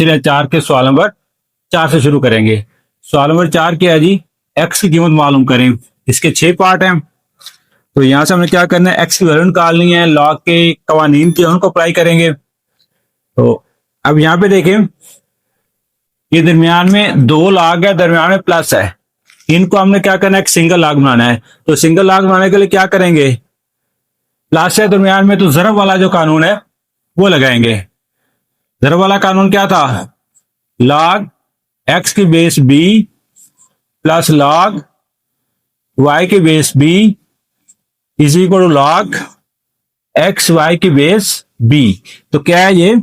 चलिए 4 के सवाल नंबर 4 से शुरू करेंगे। सवाल नंबर 4 क्या है जी, एक्स की कीमत मालूम करें। इसके 6 पार्ट हैं, तो यहां से हमने क्या करना है, एक्स की वैल्यू निकालनी है, लॉग के कवानीन के उनको अप्लाई करेंगे। तो अब यहाँ पे देखें, ये दरमियान में 2 लॉग है, दरमियान में प्लस है, इनको हमने क्या करना है, एक सिंगल लॉग बनाना है। तो सिंगल लॉग बनाने के लिए क्या करेंगे, प्लस है दरमियान में, तो ज़रब वाला जो कानून है वो लगाएंगे। ज़रब वाला कानून क्या था, लॉग एक्स की base b plus log y की base b is equal to log x y की बेस बी। तो क्या है ये,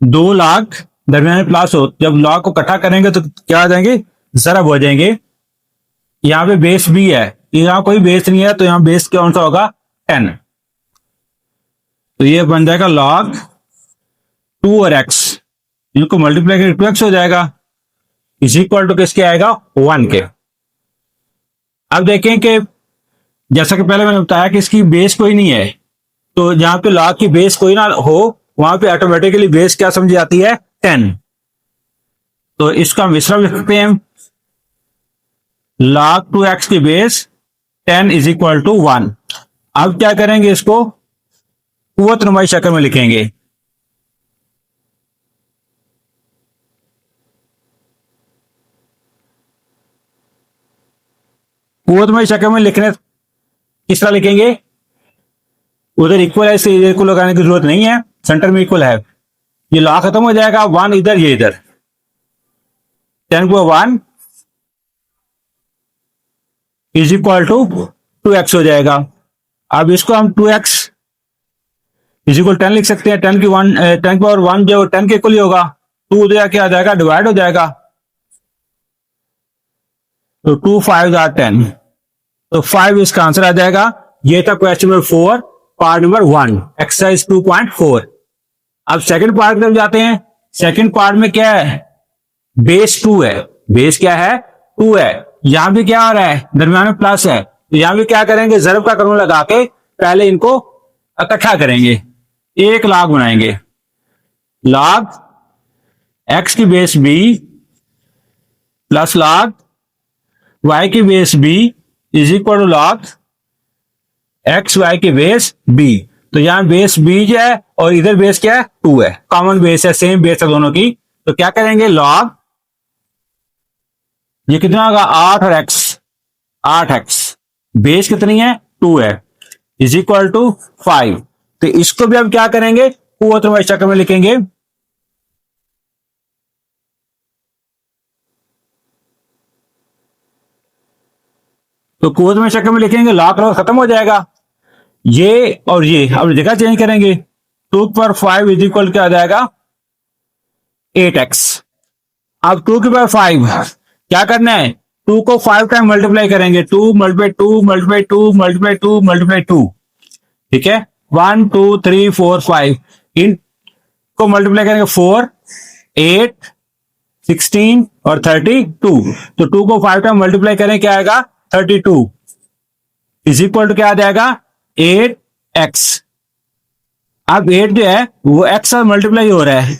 2 लॉग दरमियान में प्लस हो, जब लॉग को इकट्ठा करेंगे तो क्या आ जाएंगे, ज़रब हो जाएंगे। यहाँ पे बेस बी है, यहाँ कोई बेस नहीं है, तो यहाँ बेस कौन सा होगा, 10। तो ये बन जाएगा लॉग 2 और एक्स, इनको मल्टीप्लाई करके 2x हो जाएगा, इज इक्वल टू किसके आएगा, 1 के। अब देखें कि जैसा कि पहले मैंने बताया कि इसकी बेस कोई नहीं है, तो जहां पे लॉग की बेस कोई ना हो वहां पे ऑटोमेटिकली बेस क्या समझी जाती है, 10। तो इसका हम इस तरह लिख सकते हैं, log 2x की बेस 10 इज इक्वल टू 1। अब क्या करेंगे, इसको कुव्वत नुमाई शक्ल में लिखेंगे। कुव्वत नुमाई शक्ल में लिखने किस तरह लिखेंगे, उधर इक्वल है इसलिए इधर को लगाने की जरूरत नहीं है, सेंटर में इक्वल है, ये लॉग खत्म हो जाएगा, 1 इधर ये इधर, 10 को 1 इज इक्वल टू 2x हो जाएगा। अब इसको हम 2x इज इक्वल 10 लिख सकते हैं, 10 की 10 पावर 1 जो 10 के इक्वल ही होगा, 2 उधर क्या आ जाएगा, डिवाइड हो जाएगा, तो 2 5 आर 10, तो 5 इसका आंसर आ जाएगा। ये था question number 4 part number 1 exercise 2.4। अब सेकंड पार्ट में जाते हैं। सेकंड पार्ट में क्या है, बेस 2 है, बेस क्या है, 2 है, यहां भी क्या आ रहा है, दरमियान में प्लस है, तो यहां भी क्या करेंगे, ज़रब का कानून लगा के पहले इनको इकट्ठा करेंगे, एक लॉग बनाएंगे, लॉग एक्स की base b plus log y की base b is equal to log x y की बेस बी। तो यहां बेस बी जो है और इधर बेस क्या है, 2 है, कॉमन बेस है, सेम बेस है दोनों की। तो क्या करेंगे, लॉग ये कितना होगा, 8 और x, 8x, बेस कितनी है, 2 है, इज इक्वल टू 5। तो इसको भी हम क्या करेंगे, कुव्वत नुमाई शक्ल में लिखेंगे। तो कुव्वत नुमाई शक्ल में लिखेंगे, लॉग खत्म हो जाएगा, ये और ये अब जगह चेंज करेंगे, 2 पर 5 इज इक्वल क्या आ जाएगा, 8x। अब 2 की पावर 5 क्या करना है, 2 को 5 टाइम मल्टीप्लाई करेंगे, 2 मल्टीप्लाई 2 मल्टीप्लाई 2 मल्टीप्लाई 2 मल्टीप्लाई 2, ठीक है, 1 2 3 4 5, इन को मल्टीप्लाई करेंगे 4 8 16 और 32। तो 2 को 5 टाइम मल्टीप्लाई करें क्या आएगा, 32 इज इक्वल टू क्या आ जाएगा, 8x। अब 8 जो है वो x से मल्टीप्लाई हो रहा है,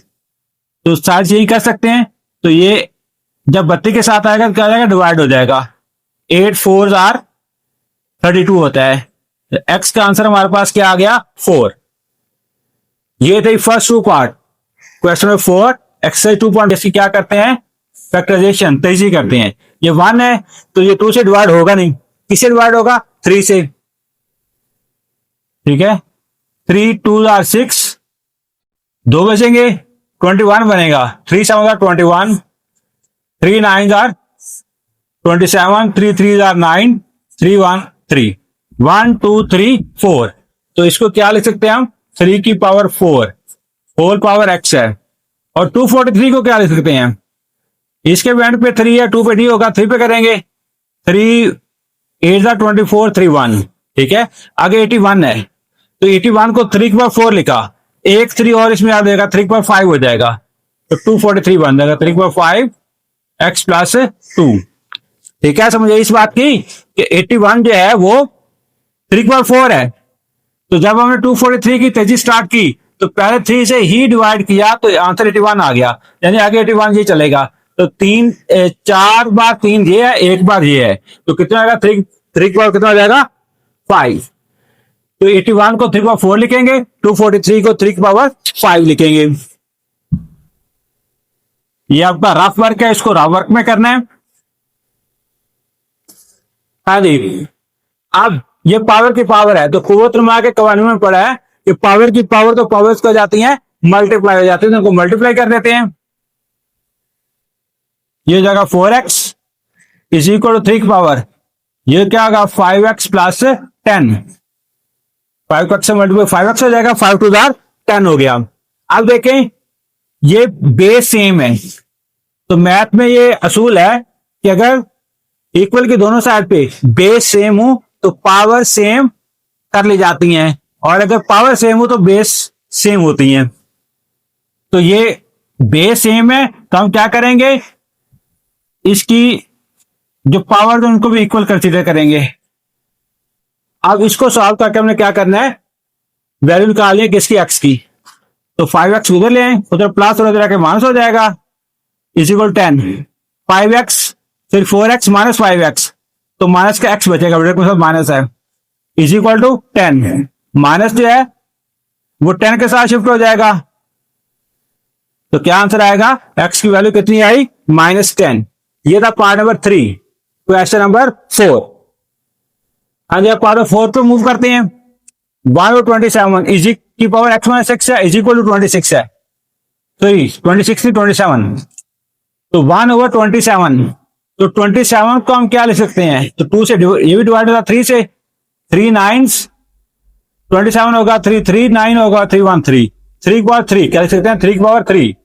तो साथ यही कर सकते हैं, तो ये जब 32 के साथ आएगा तो क्या जाएगा, डिवाइड हो जाएगा, 8 4 आर 32 होता है, तो x का आंसर हमारे पास क्या आ गया, 4। ये थे first 2 part question number 4 exercise 2. इसकी क्या करते हैं, फैक्टराइजेशन तेजी करते हैं। ये 1 है तो ये 2 से डिवाइड होगा नहीं, किससे डिवाइड होगा, 3 से, ठीक है, 3 2 आर 6, 2 बचेंगे, 21 बनेगा, 3 7 आर 21, 3 9 आर 27, 3 3 आर 9, 3 1 3, 1 2 3 4। तो इसको क्या लिख सकते हैं हम, 3 की पावर 4 होल पावर x है, और 243 को क्या लिख सकते हैं, इसके एंड पे 3 है, 2 पे नहीं होगा, 3 पे करेंगे, 3 8 24 3 1, ठीक है। आगे 81 है, तो 81 को 3 की पावर 4 लिखा, एक 3 और इसमें आ जाएगा, 3 की पावर 5 हो जाएगा, तो 243 बन जाएगा, 3 की पावर 5 x प्लस 2, ठीक है। समझिए इस बात की कि 81 जो है वो 3 की पावर 4 है, तो जब हमने 243 की तेजी स्टार्ट की तो पहले 3 से ही डिवाइड किया तो आंसर 81 आ गया, यानी आगे 81 ये चलेगा। तो 4 बार 3 ये है, 1 बार ये है, तो कितना आएगा? 3 की पावर कितना हो जाएगा? 5। तो 81 को 3 की पावर 4 लिखेंगे, 243 को 3 की पावर 5 लिखेंगे। ये आपका रफ वर्क है, इसको रफ वर्क में करना है। हाँ जी, अब ये पावर की पावर है, तो कुव्वत नुमा के कवानीन में पढ़ा है कि पावर की पावर तो पावर्स को जाती हैं मल्टीप्लाई हो जाती है, तो उनको मल्टीप्लाई कर देते हैं। ये जगह 4x इज इक्वल टू 3 की पावर, ये क्या होगा? 5x plus 10। 5x से मल्टीप्लाई 5x हो जाएगा, 5 टू 10 हो गया। अब देखें ये बेस सेम है, तो मैथ में ये असूल है कि अगर इक्वल की दोनों साइड पे बेस सेम हो तो पावर सेम कर ली जाती हैं, और अगर पावर सेम हो तो बेस सेम होती हैं। तो ये बेस सेम है, तो हम क्या करेंगे? इसकी जो पावर है उनको भी इक्वल कंसीडर करेंगे। अब इसको सॉल्व करके हमने क्या करना है? वैल्यू निकालनी है किसकी? एक्स की। तो 5x उधर ले आए, उधर प्लस और उधर आके माइनस हो जाएगा, इज इक्वल 10। 5x फिर 4x माइनस 5x, तो माइनस का x बचेगा, बेटे के साथ माइनस है, इज इक्वल टू 10। माइनस जो है वो 10 के साथ शिफ्ट हो जाएगा, तो क्या आंसर आएगा? x की वैल्यू कितनी आई? -10। ये था पार्ट नंबर 3। Question number 4। हाँ जी, अब पार्ट नंबर 4 पे मूव करते हैं। 1/27 इज की पावर x माइनस 6 है, इज इक्वल टू 26 है। सॉरी 26 नहीं 27, तो 1/27। तो 27 को हम क्या लिख सकते हैं? तो 2 से ये भी डिवाइड होगा 3 से, 3 9 27 होगा, 3 3 9 होगा, 3 1 3, 3 की पावर 3 क्या लिख सकते हैं? 3 की पावर 3,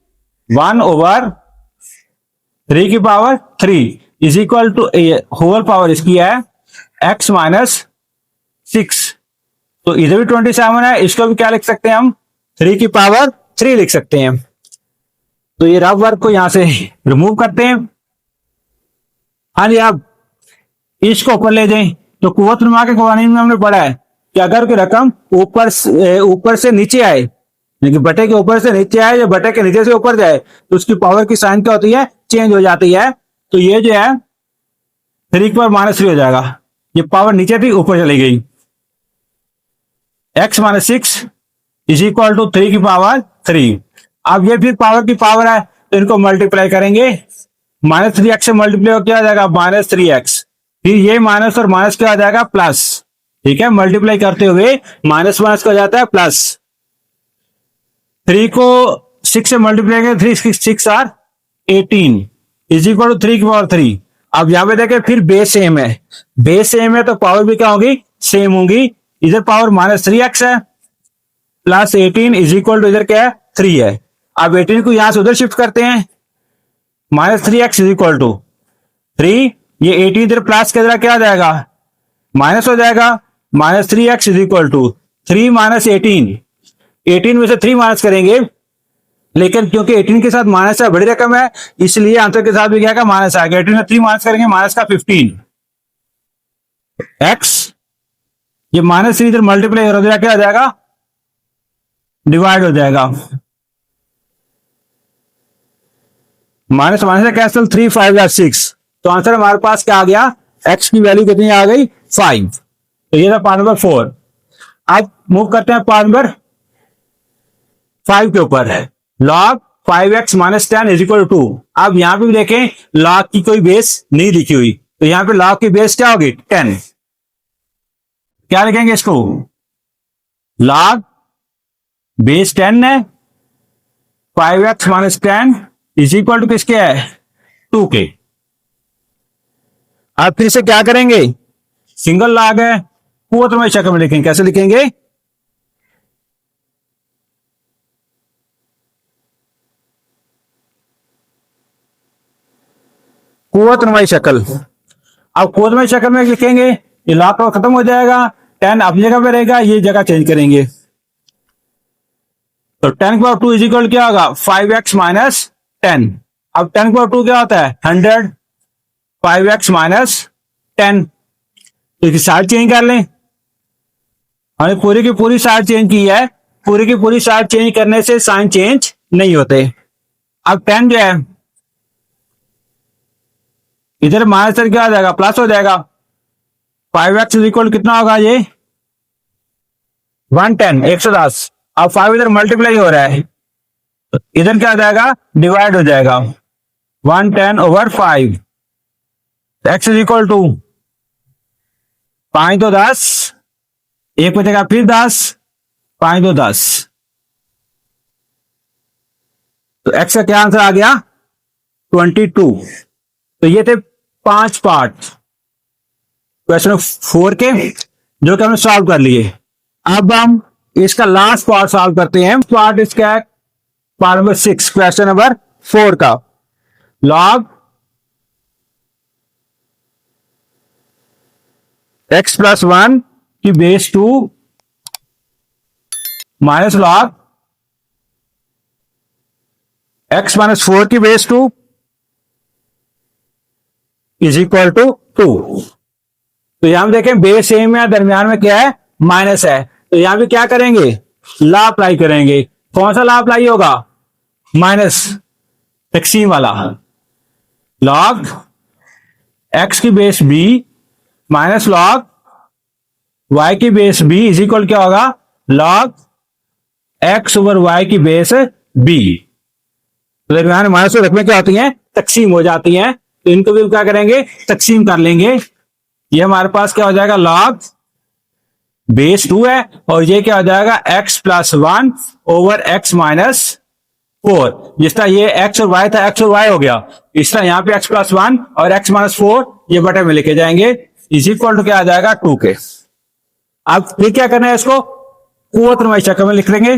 1/3 की power 3 is equal to whole power इसकी है x माइनस 6। तो इधर भी 27 है, इसको भी क्या लिख सकते हैं हम? 3 की पावर 3 लिख सकते हैं। तो ये रफ वर्क को यहां से रिमूव करते हैं। हाँ जी, आप इसको ऊपर ले जाएं, तो कुव्वत नुमा के कवानीन में हमने पढ़ा है कि अगर कोई रकम ऊपर से नीचे आए, लेकिन बटे के ऊपर से नीचे आए या बटे के नीचे से ऊपर जाए, तो उसकी पावर की साइन क्या होती है? चेंज हो जाती है। तो ये जो है 3 की पावर -3 हो जाएगा, ये पावर नीचे थी ऊपर चली गई। x minus 6 is equal to 3 की पावर 3। अब ये फिर पावर की पावर है, तो इनको मल्टीप्लाई करेंगे। -3x से मल्टीप्लाई क्या आ जाएगा? -3x। फिर ये माइनस और माइनस क्या आ जाएगा? प्लस। ठीक है, मल्टीप्लाई करते हुए माइनस माइनस का जाता है प्लस। 3 को 6 से मल्टीप्लाई करें, 3 6 आर 18 इज इक्वल टू 3 की पावर 3। अब यहां पे देखें फिर बेस सेम है, बेस सेम है तो पावर भी क्या होगी? सेम होगी। इधर पावर -3x है, प्लस 18 इज इक्वल टू इधर क्या है? 3 है। अब 18 को यहां से उधर शिफ्ट करते हैं, -3x इज इक्वल टू 3, ये 18 इधर प्लस के इधर क्या आ जाएगा? माइनस हो जाएगा। -3x is equal to 3 minus 18, 18 में से 3 माइनस करेंगे, लेकिन क्योंकि 18 के साथ माइनस है, बड़ी रकम है, इसलिए आंसर के साथ भी क्या माइनस आ गया। 18 में 3 माइनस करेंगे, माइनस का 15 x, ये -3 इधर मल्टीप्लाई हो रहा क्या आ जाएगा? डिवाइड हो जाएगा। माइनस माइनस से कैंसिल, 3 5 या 6, तो आंसर हमारे पास क्या आ गया? x की वैल्यू कितनी आ गई? 5। तो ये था पार्ट नंबर 4। अब मूव करते हैं पार्ट नंबर 5 के ऊपर है। log 5x minus 10 is equal to 2। अब यहां पे भी देखें log की कोई बेस नहीं लिखी हुई, तो यहां पे log की बेस क्या होगी? 10। क्या लिखेंगे इसको? log बेस 10 है, 5x minus 10 is equal to किसके है? 2 के। अब फिर से क्या करेंगे? सिंगल log है, कुव्वत नुमा शक्ल में लिखेंगे। कैसे लिखेंगे? कुव्वत नुमा शक्ल। अब कुव्वत नुमा शक्ल में लिखेंगे, ये log खत्म हो जाएगा, 10 अपनी जगह पे रहेगा, ये जगह चेंज करेंगे। तो 10 की पावर 2 इज इक्वल क्या होगा? 5x minus 10। अब 10 की पावर 2 क्या होता है? 100। 5x माइनस 10, तो इसकी साइड चेंज कर लें। हमने पूरी की पूरी साइड चेंज की है, पूरी की पूरी साइड चेंज करने से साइन चेंज नहीं होते। अब 10 जो है इधर माइनस क्या हो जाएगा, प्लस हो जाएगा। 5x इक्वल कितना होगा ये 110, 110। अब 5 इधर मल्टीप्लाई हो रहा है, तो इधर क्या हो जाएगा, डिवाइड हो जाएगा। 110/5 x इज इक्वल टू 5 तो 10, एक बचेगा फिर 10, 5 तो 10। तो x का क्या आंसर आ गया 22। तो ये थे 5 पार्ट क्वेश्चन 4 के, जो कि हमने सॉल्व कर लिए। अब हम इसका लास्ट पार्ट सॉल्व करते हैं। पार्ट इसका पार्ट नंबर 6 क्वेश्चन नंबर 4 का। लॉग x प्लस 1 की base 2 minus log x minus 4 की बेस 2 इज इक्वल टू 2। तो यहां देखें बेस सेम है, दरमियान में क्या है, माइनस है। तो यहां भी क्या करेंगे, लॉ अप्लाई करेंगे। कौन सा लॉ अप्लाई होगा, माइनस तकसीम वाला। लॉग x की base b minus log y की बेस b इज इक्वल क्या होगा, लॉग x ओवर y की बेस b। तो दरमियान माइनस रख में क्या होती है, तकसीम हो जाती हैं। तो इनको भी क्या करेंगे, तकसीम कर लेंगे। ये हमारे पास क्या हो जाएगा, लॉग बेस 2 है, और ये क्या हो जाएगा x plus 1 over x minus 4। जिस तरह ये x और y था, x और y हो गया, इस तरह यहाँ पे x प्लस 1 और x माइनस 4 ये बटे में लेके जाएंगे, इज इक्वल टू क्या आ जाएगा 2 के। अब फिर क्या करना है, इसको कुव्वत नुमाई शक्ल में लिख लेंगे।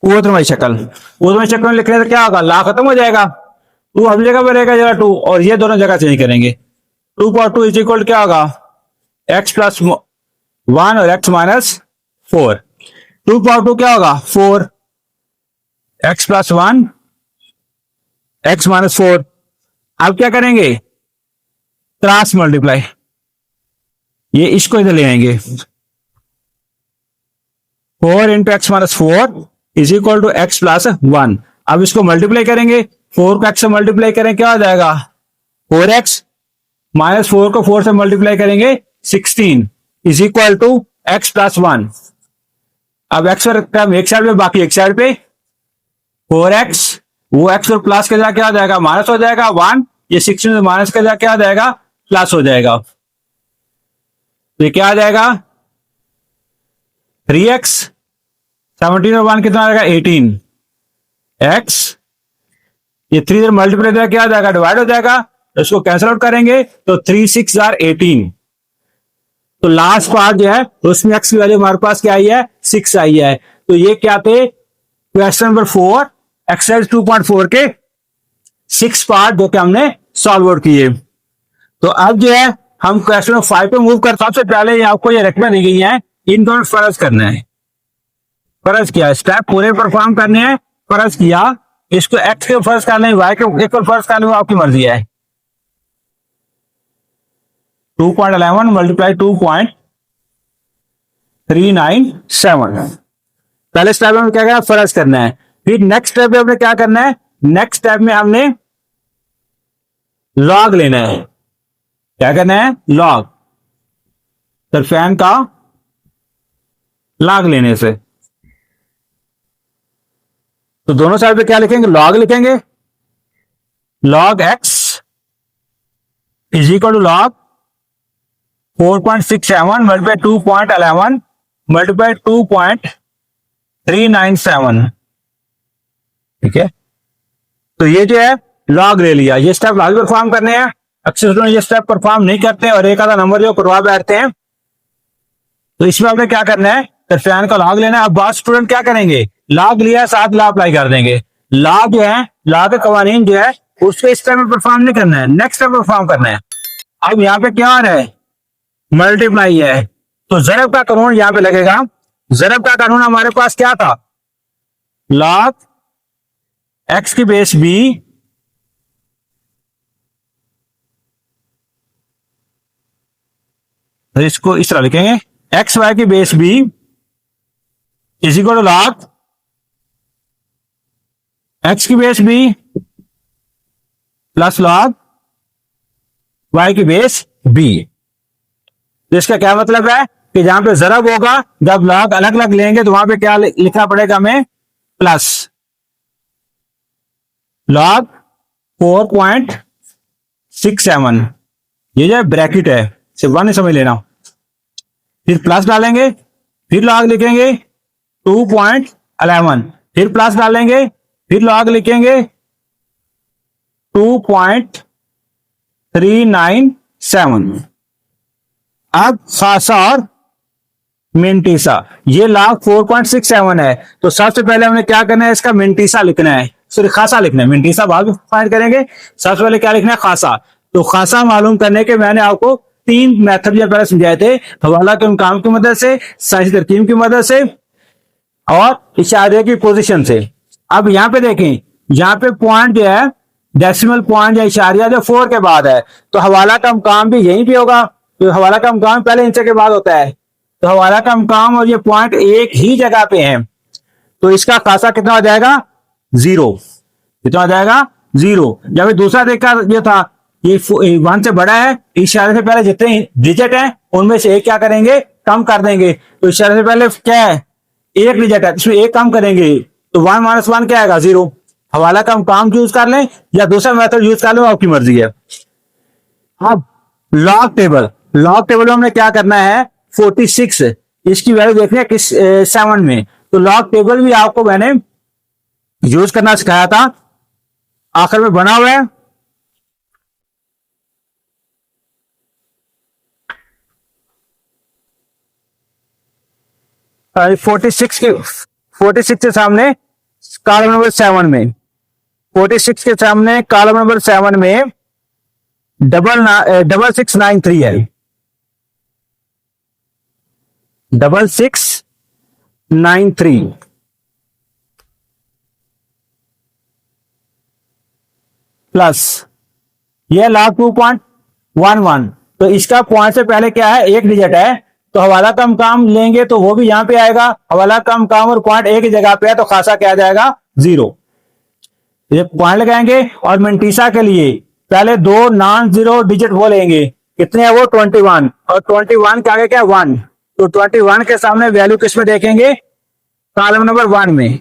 कुव्वत नुमाई शक्ल में लिखने से क्या होगा, ला खत्म हो जाएगा, 2 हर जगह पर रहेगा जगह 2, और ये दोनों जगह चेंज करेंगे। 2 पावर 2 इज इक्वल क्या होगा, x प्लस 1 और x माइनस 4। 2 पावर 2 क्या होगा 4, x प्लस 1 x माइनस 4। अब क्या करेंगे, क्रॉस मल्टीप्लाई, ये इसको इधर ले आएंगे। 4 into x minus 4 is equal to x plus 1। अब इसको मल्टीप्लाई करेंगे, 4 को x से मल्टीप्लाई करें क्या हो जाएगा 4x, माइनस 4 को 4 से मल्टीप्लाई करेंगे 16 is equal to x plus 1। अब x और टर्म एक साइड पे, बाकी एक साइड पे 4x, वो x और प्लस के जगह क्या हो जाएगा, माइनस हो जाएगा 1, ये 16 माइनस के जगह क्या हो जाएगा, प्लस हो जाएगा। तो ये क्या आ जाएगा 3x, 17 और 1 कितना आ जाएगा 18 x, ये 3 इधर मल्टीप्लाई क्या आ जाएगा, डिवाइड हो जाएगा। तो इसको कैंसिल आउट करेंगे तो 3 6 आर 18। तो लास्ट पार्ट जो है उसमें x की वैल्यू हमारे पास क्या आई है, 6 आई है। तो ये क्या थे क्वेश्चन नंबर 4 एक्सरसाइज 2.4 के 6 पार्ट जो कि हमने सॉल्व आउट किए। तो अब जो है हम क्वेश्चन नंबर 5 पे मूव कर। सबसे पहले आपको ये रकमें दी गई हैं, इनको फर्ज करना है। फर्ज किया, स्टेप पूरे परफॉर्म करने हैं, फर्ज किया। इसको x के फर्ज करना है, y के एक फर्ज करना है, आपकी मर्जी है। 2.11 मल्टीप्लाई 2.397। पहले स्टेप में क्या करना, फर्ज करना है। फिर नेक्स्ट स्टेप में हमने क्या करना है, नेक्स्ट स्टेप में हमने लॉग लेना है। क्या करना है, लॉग, तरफेन का लॉग लेने से। तो दोनों साइड पे क्या लिखेंगे, लॉग लिखेंगे। Log x is equal to log 4.67 multiply 2.11 multiply 2.397। ठीक है, तो ये जो है लॉग ले लिया। ये स्टेप लाजमी परफॉर्म करने हैं। अक्सर स्टूडेंट ये स्टेप परफॉर्म नहीं करते हैं और एक आधा नंबर जो करवा बैठते हैं। तो इसमें आपने क्या करना है, तरफेन का लॉग लेना है। अब बहुत स्टूडेंट क्या करेंगे, लॉग लिया साथ लॉ अप्लाई कर देंगे। लॉ जो है, लॉ के कवानीन जो है उसको इस स्टेप में परफॉर्म नहीं करना है, नेक्स्ट स्टेप परफॉर्म करना है। अब यहाँ पे क्या आ रहा है, मल्टीप्लाई है, तो ज़रब का कानून यहां पे लगेगा। ज़रब का कानून हमारे पास क्या था, लॉग x की बेस b तो इसको इस तरह लिखेंगे, एक्स वाई की base b is equal to log x की base b plus log y की बेस बी। तो इसका क्या मतलब है कि जहां पे जरब होगा, जब लॉग अलग अलग लेंगे तो वहां पे क्या लिखना पड़ेगा हमें, प्लस लॉग 4.67, ये जो ब्रैकेट है सिर्फ वन समझ लेना, फिर प्लस डालेंगे, फिर लॉग लिखेंगे 2.11, फिर प्लस डालेंगे, फिर लॉग लिखेंगे 2.397। अब खासा और मिंटीसा, ये लॉग 4.67 है, तो सबसे पहले हमने क्या करना है, इसका मिंटीसा लिखना है, सॉरी खासा लिखना है, मिंटीसा बाद में फाइंड करेंगे। सबसे पहले क्या लिखना है, खासा। तो खासा मालूम करने के मैंने आपको तीन मेथड जो पहले समझाए थे, हवाला के मुकाम की मदद से, साइंसी तरकीब की मदद से और इशारे की पोजीशन से। अब यहां पे देखें, यहां पे पॉइंट जो है डेसिमल पॉइंट या इशारिया जो 4 के बाद है, तो हवाला का मुकाम भी यहीं पे होगा, तो हवाला का मुकाम पहले इंच के बाद होता है, तो हवाला का मुकाम और ये पॉइंट एक ही जगह पे है, तो इसका खासा कितना हो जाएगा, 0। कितना हो जाएगा, 0। जब दूसरा देखा ये था, ये 1 से बड़ा है, इशारे से पहले जितने डिजिट है उनमें से एक क्या करेंगे, कम कर देंगे, तो इशारे से पहले क्या है, एक डिजिट है, इसमें एक कम करेंगे, तो 1 - 1 क्या आएगा, 0। हवाला का मुकाम यूज कर लें या दूसरा मेथड यूज कर लें, आपकी मर्जी है। अब लॉग टेबल, लॉग टेबल में हमने क्या करना है, 46 इसकी वैल्यू देखनी है किस 7 में, तो लॉग टेबल भी आपको मैंने यूज करना सिखाया था, आखिर में बना हुआ है। और 46 के सामने कॉलम नंबर 7 में, 46 के सामने कॉलम नंबर 7 में 6693 है, 6693 प्लस यह लॉग 2.11, तो इसका पॉइंट से पहले क्या है, एक डिजिट है, तो हवाला का मुकाम लेंगे तो वो भी यहां पे आएगा, हवाला का मुकाम और पॉइंट एक ही जगह पे है, तो खासा क्या आ जाएगा, 0। ये पॉइंट लगाएंगे और मिंटीसा के लिए पहले दो नॉन जीरो डिजिट वो लेंगे, कितने हैं वो, 21, और 21 के आगे क्या, 1, तो 21 के सामने वैल्यू किस में देखेंगे, कॉलम नंबर 1 में।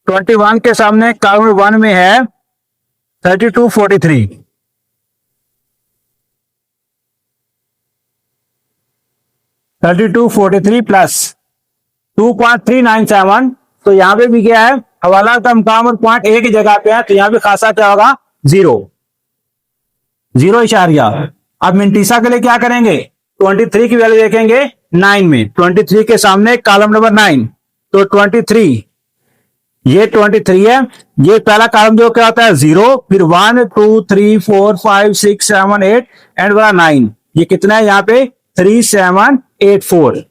21 के सामने कॉलम नंबर 1 में है 3243, 3243 प्लस 2.397, तो यहां पे भी क्या है, हवाला का मुकाम और पॉइंट एक ही जगह पे है, तो यहां भी खासा क्या होगा, 0, 0 इशारिया। अब मिंटीसा के लिए क्या करेंगे, 23 की वैल्यू देखेंगे 9 में, 23 के सामने कॉलम नंबर 9, तो 23, ये 23 है, ये पहला कॉलम जो क्या होता है, 0, फिर 1 2 3 4 5 6 7 8 एंड वाला 9, ये कितना है यहाँ पे, 3784,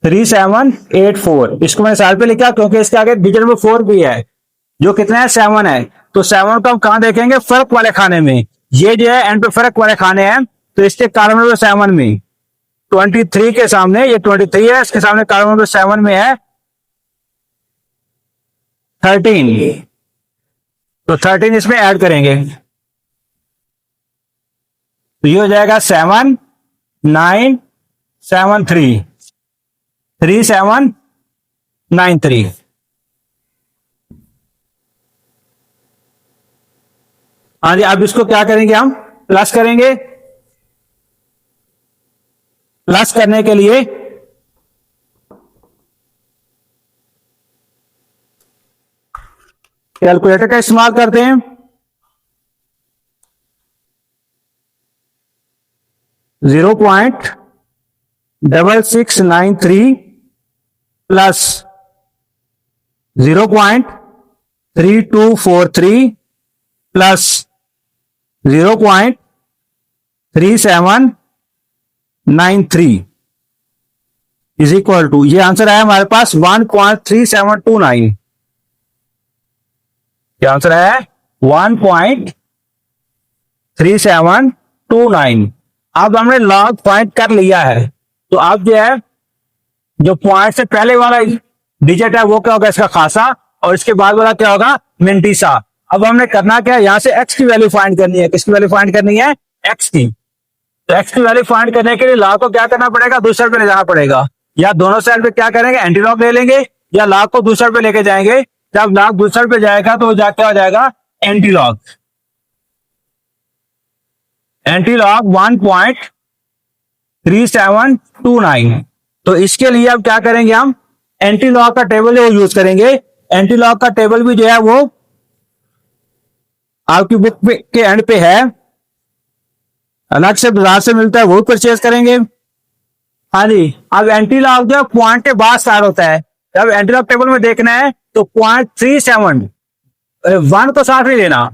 3784। इसको मैंने साल पे लिखा क्योंकि इसके आगे डिजिट नंबर 4 भी है, जो कितना है, 7 है, तो 7 को हम कहां देखेंगे, फर्क वाले खाने में, ये जो है एंड पे फर्क वाले खाने हैं, तो इसके कॉलम नंबर 7 में 23 के सामने, ये 23 है, इसके सामने कॉलम नंबर 7 में है 13, तो 13 इसमें ऐड करेंगे, तो ये हो जाएगा 7973, 3793। हाँ जी, अब इसको क्या करेंगे, हम प्लस करेंगे। प्लस करने के लिए कैलकुलेटर का इस्तेमाल करते हैं। 0.6693 plus 0.3243 plus 0.3793 is equal to, ये आंसर है हमारे पास 1.3729। क्या आंसर है, 1.3729। 29। अब हमने लॉग फाइंड कर लिया है, तो अब जो है जो पॉइंट से पहले वाला डिजिट है वो क्या होगा, इसका खासा, और इसके बाद वाला क्या होगा, मिंटीसा। अब हमने करना क्या है, यहां से एक्स की वैल्यू फाइंड करनी है। किसकी वैल्यू फाइंड करनी है, एक्स की। तो एक्स की वैल्यू फाइंड करने के लिए लॉग को क्या करना पड़ेगा, दूसरे पे ले जाना पड़ेगा। या दोनों साइड पे क्या करेंगे, एंटी लॉग ले लेंगे, या लॉग को दूसरे पे लेके जाएंगे। जब लॉग दूसरे पे जाएगा तो क्या हो जाएगा, एंटी लॉग। Anti log 1.3729। तो इसके लिए अब क्या करेंगे, हम एंटी लॉग का टेबल जो यूज करेंगे। एंटी लॉग का टेबल भी जो है वो आपकी बुक के एंड पे है, अलग से बाजार से मिलता है, वो परचेज करेंगे। हाँ जी, अब एंटी लॉग जो पॉइंट के बाद स्टार्ट होता है। जब एंटी लॉग टेबल में देखना है तो 0.37 को साथ नहीं लेना,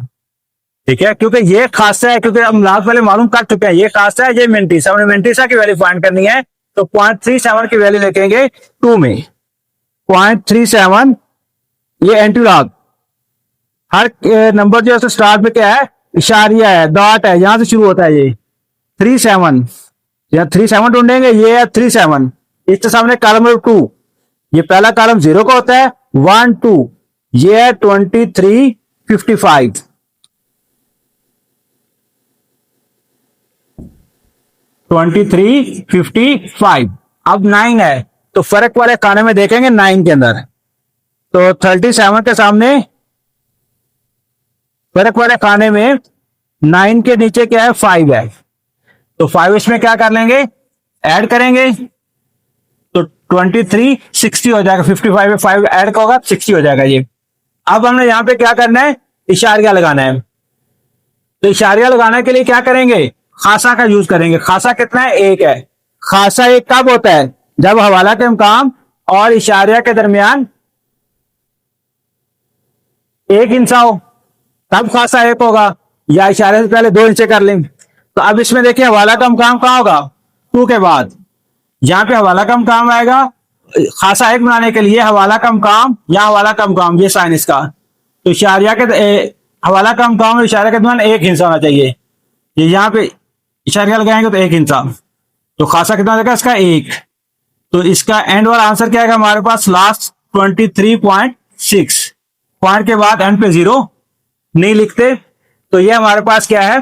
ठीक है, क्योंकि ये खासा है, क्योंकि हम लास्ट वाले मालूम कर चुके हैं, ये खासा है, ये मिंटीसा। हमने मिंटीसा की वैल्यू फाइंड करनी है, तो 0.37 की वैल्यू लिखेंगे 2 में। 0.37 ये एंटी लॉग। हर नंबर जो है स्टार्ट में क्या है, इशारिया है, डॉट है, यहां से शुरू होता है ये 37। या 37 ढूंढेंगे, ये है 37। इसके सामने कॉलम 2, ये पहला कॉलम 0 का होता है, 1 2, ये है 2355। 2355। अब 9 है, तो फर्क वाले खाने में देखेंगे 9 के अंदर, तो 37 के सामने फर्क वाले खाने में 9 के नीचे क्या है, 5 है। तो 5 इसमें क्या कर लेंगे, ऐड करेंगे, तो 2360 हो जाएगा। 55 में 5 ऐड का होगा, 60 हो जाएगा ये। अब हमने यहां पे क्या करना है, इशारिया लगाना है। तो इशारिया लगाने के लिए क्या करेंगे, खासा का यूज करेंगे। खासा कितना है, 1 है। खासा 1 कब होता है, जब हवाला के मकाम और इशारिया के दरमियान 1 इंचा हो, तब खासा 1 होगा, या इशारे से पहले 2 इंचे कर लें। तो अब इसमें देखिए हवाला का मकाम कहां होगा, 2 के बाद। जहां पे हवाला का मकाम आएगा, खासा 1 बनाने के लिए हवाला का मकाम या हवाला का मकाम, ये साइन इसका। तो इशारिया के हवाला का मकाम और इशारे के दरमियान 1 इंचा होना चाहिए। ये यहाँ पे इशारिया लगाएंगे तो 1 इंचा, तो खासा कितना देगा इसका, 1। तो इसका एंड वाला आंसर क्या आएगा हमारे पास, लास्ट 23.6। पॉइंट के बाद एंड पे 0 नहीं लिखते, तो ये हमारे पास क्या है,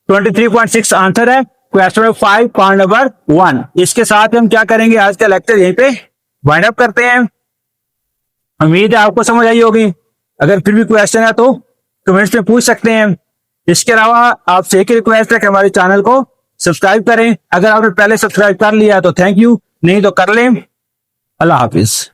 23.6 आंसर है क्वेश्चन नंबर 5 पॉइंट नंबर 1। इसके साथ हम क्या करेंगे, आज का लेक्चर यहीं पे वाइंड अप करते हैं। उम्मीद है आपको समझ आई होगी। अगर फिर भी क्वेश्चन है तो कमेंट्स में पूछ सकते हैं। इसके अलावा आपसे एक रिक्वेस्ट है कि हमारे चैनल को सब्सक्राइब करें। अगर आपने पहले सब्सक्राइब कर लिया है तो थैंक यू, नहीं तो कर लें। अल्लाह हाफिज।